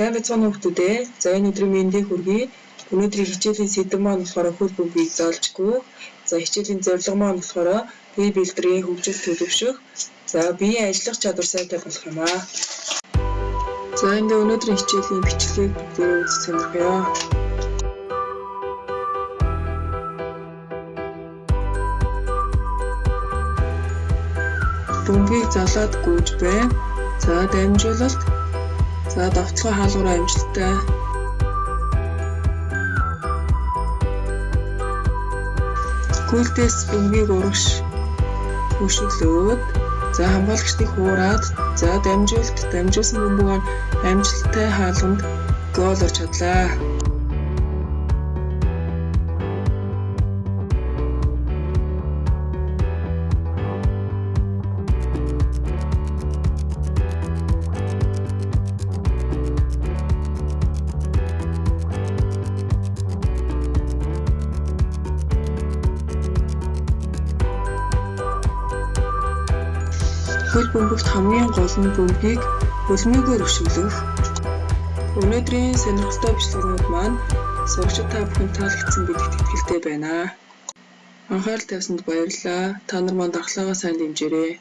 Сайн байцгаана уу хүмүүс ээ. За энэ өдрийн мэндийг хүргэе. Өнөөдрийн хичээлийн сэдэв маань болохоор хөл бөмбөгийг заалжгүй. За хичээлийн зорилго маань болохоор бие бэлтрийн хөгжил төлөвшөх. За биеийн ажиллах чадвар сайтай болох юм аа. За энэ өнөөдрийн хичээлийн бичлэгийг бүгдээ үзэх сонирхъё. Бөмбөгийг залаад гүйж бай. За дамжуулалт. За давталгын хаалгаараа амжилттай. Гүйлтээс бөмбөгийг урагш хөшөглөөд за хамгаалагчдыг хуураад за дамжуулсан бөмбөгөөр амжилттай хаалганд гол орж чадлаа. Хөл бөмбөгт хамгийн гол нь бөмбөгийг хөлмийгээр өшөглөх. Өнөөдрийн сонирхолтой бичлэгнүүд маань сурагчид та бүхэнд таалагдсан гэдэгт итгэлтэй байна. Анхаарал тавьсанд баярлалаа. Та нар манд дархлаагаа сайн дэмжээрэй.